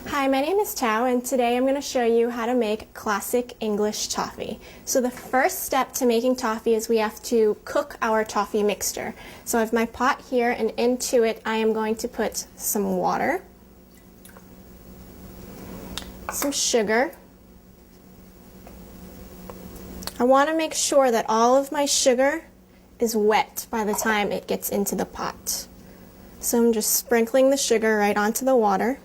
Hi, my name is Thao, and today I'm going to show you how to make classic English toffee. So the first step to making toffee is we have to cook our toffee mixture. So I have my pot here, and into it I am going to put some water, some sugar. I want to make sure that all of my sugar is wet by the time it gets into the pot. So I'm just sprinkling the sugar right onto the water.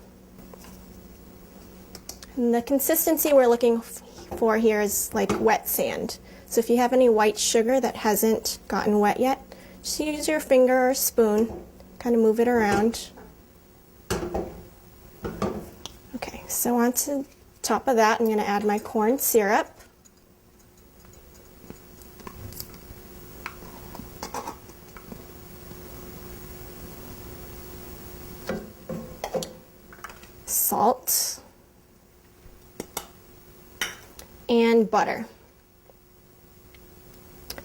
And the consistency we're looking for here is like wet sand. So if you have any white sugar that hasn't gotten wet yet, just use your finger or spoon, kind of move it around. Okay, so onto the top of that I'm going to add my corn syrup. Salt. And butter.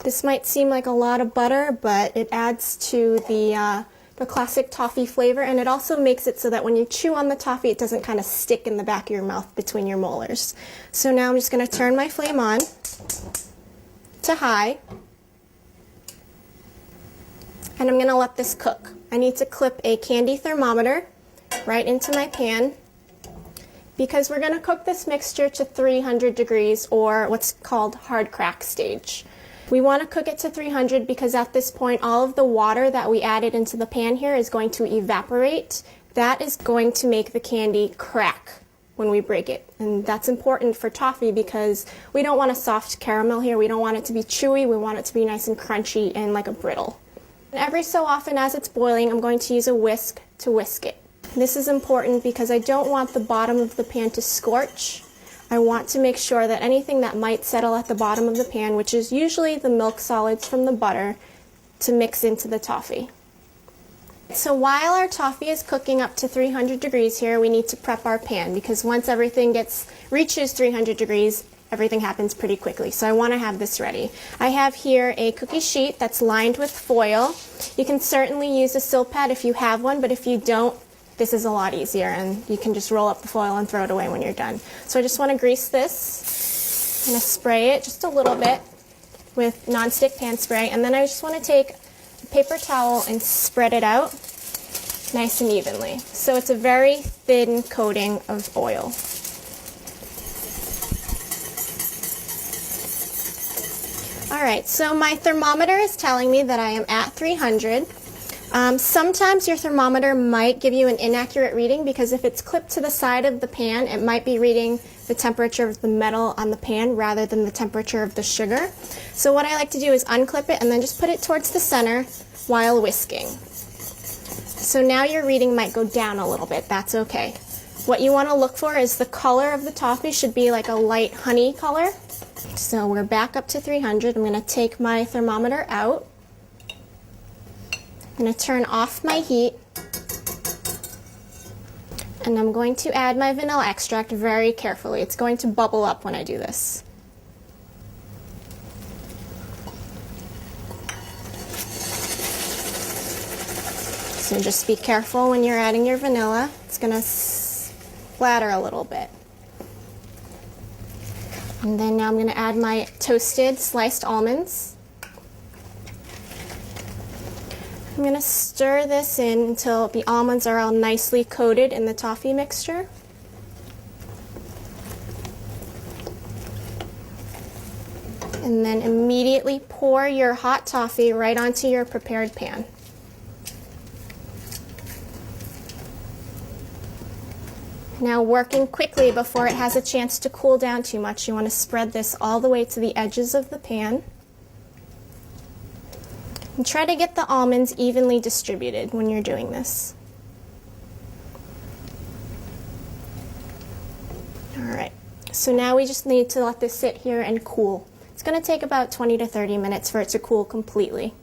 This might seem like a lot of butter, but it adds to the classic toffee flavor, and it also makes it so that when you chew on the toffee it doesn't kind of stick in the back of your mouth between your molars. So now I'm just going to turn my flame on to high, and I'm going to let this cook. I need to clip a candy thermometer right into my pan, because we're going to cook this mixture to 300 degrees, or what's called hard crack stage. We want to cook it to 300 because at this point all of the water that we added into the pan here is going to evaporate. That is going to make the candy crack when we break it. And that's important for toffee because we don't want a soft caramel here. We don't want it to be chewy. We want it to be nice and crunchy and like a brittle. And every so often as it's boiling, I'm going to use a whisk to whisk it. This is important because I don't want the bottom of the pan to scorch. I want to make sure that anything that might settle at the bottom of the pan, which is usually the milk solids from the butter, to mix into the toffee. So while our toffee is cooking up to 300 degrees here, we need to prep our pan because once everything reaches 300 degrees, everything happens pretty quickly. So I want to have this ready. I have here a cookie sheet that's lined with foil. You can certainly use a silk pad if you have one, but if you don't, this is a lot easier, and you can just roll up the foil and throw it away when you're done. So I just want to grease this. I'm going to spray it just a little bit with nonstick pan spray, and then I just want to take a paper towel and spread it out nice and evenly. So it's a very thin coating of oil. Alright, so my thermometer is telling me that I am at 300. Sometimes your thermometer might give you an inaccurate reading because if it's clipped to the side of the pan, it might be reading the temperature of the metal on the pan rather than the temperature of the sugar. So what I like to do is unclip it and then just put it towards the center while whisking. So now your reading might go down a little bit. That's okay. What you want to look for is the color of the toffee should be like a light honey color. So we're back up to 300. I'm going to take my thermometer out. I'm going to turn off my heat, and I'm going to add my vanilla extract very carefully. It's going to bubble up when I do this. So just be careful when you're adding your vanilla. It's going to splatter a little bit. And then now I'm going to add my toasted sliced almonds. I'm going to stir this in until the almonds are all nicely coated in the toffee mixture. And then immediately pour your hot toffee right onto your prepared pan. Now working quickly before it has a chance to cool down too much, you want to spread this all the way to the edges of the pan. And try to get the almonds evenly distributed when you're doing this. Alright, so now we just need to let this sit here and cool. It's going to take about 20 to 30 minutes for it to cool completely.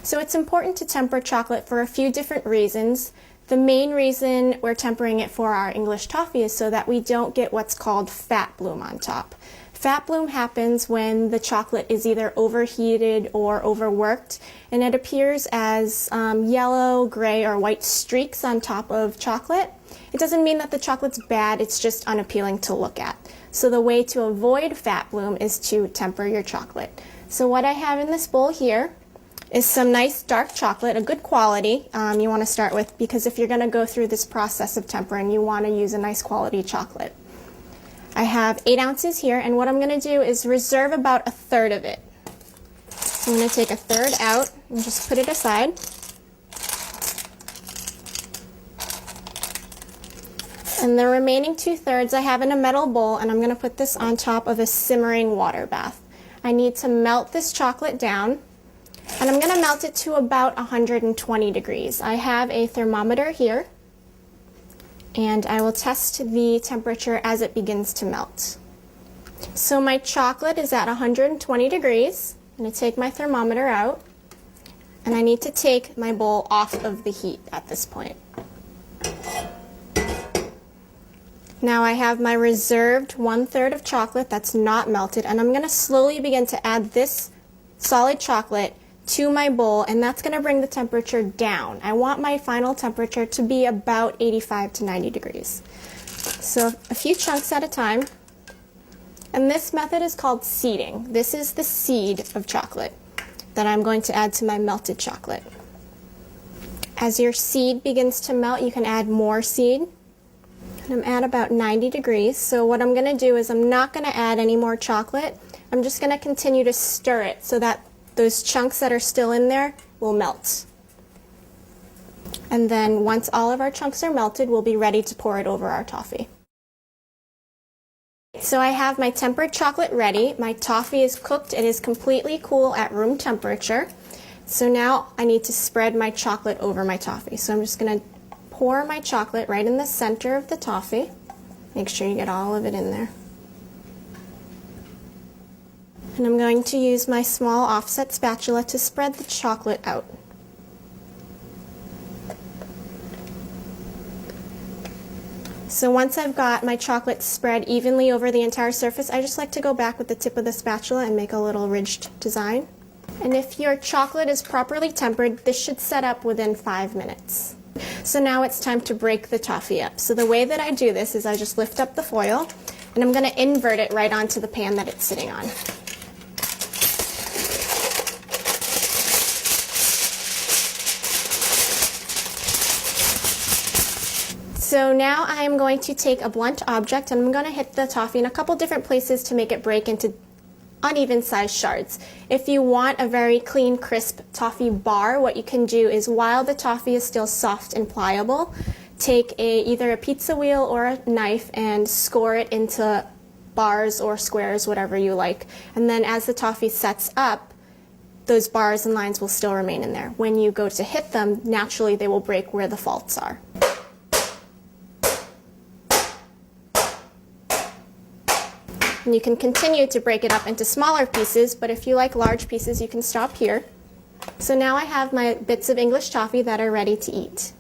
So it's important to temper chocolate for a few different reasons. The main reason we're tempering it for our English toffee is so that we don't get what's called fat bloom on top. Fat bloom happens when the chocolate is either overheated or overworked, and it appears as yellow, gray, or white streaks on top of chocolate. It doesn't mean that the chocolate's bad, it's just unappealing to look at. So the way to avoid fat bloom is to temper your chocolate. So what I have in this bowl here is some nice dark chocolate, a good quality you want to start with, because if you're going to go through this process of tempering, you want to use a nice quality chocolate. I have 8 ounces here, and what I'm going to do is reserve about 1/3 of it. So I'm going to take 1/3 out and just put it aside. And the remaining 2/3 I have in a metal bowl, and I'm going to put this on top of a simmering water bath. I need to melt this chocolate down, and I'm going to melt it to about 120 degrees. I have a thermometer here, and I will test the temperature as it begins to melt. So my chocolate is at 120 degrees. I'm going to take my thermometer out, and I need to take my bowl off of the heat at this point. Now I have my reserved 1/3 of chocolate that's not melted, and I'm going to slowly begin to add this solid chocolate to my bowl, and that's going to bring the temperature down. I want my final temperature to be about 85 to 90 degrees. So a few chunks at a time. And this method is called seeding. This is the seed of chocolate that I'm going to add to my melted chocolate. As your seed begins to melt, you can add more seed. And I'm at about 90 degrees. So what I'm going to do is I'm not going to add any more chocolate. I'm just going to continue to stir it so that those chunks that are still in there will melt. And then once all of our chunks are melted, we'll be ready to pour it over our toffee. So I have my tempered chocolate ready. My toffee is cooked. It is completely cool at room temperature. So now I need to spread my chocolate over my toffee. So I'm just going to pour my chocolate right in the center of the toffee. Make sure you get all of it in there. And I'm going to use my small offset spatula to spread the chocolate out. So once I've got my chocolate spread evenly over the entire surface, I just like to go back with the tip of the spatula and make a little ridged design. And if your chocolate is properly tempered, this should set up within 5 minutes. So now it's time to break the toffee up. So the way that I do this is I just lift up the foil, and I'm going to invert it right onto the pan that it's sitting on. So now I'm going to take a blunt object, and I'm going to hit the toffee in a couple different places to make it break into uneven sized shards. If you want a very clean, crisp toffee bar, what you can do is, while the toffee is still soft and pliable, take either a pizza wheel or a knife and score it into bars or squares, whatever you like. And then as the toffee sets up, those bars and lines will still remain in there. When you go to hit them, naturally they will break where the faults are. And you can continue to break it up into smaller pieces, but if you like large pieces, you can stop here. So now I have my bits of English toffee that are ready to eat.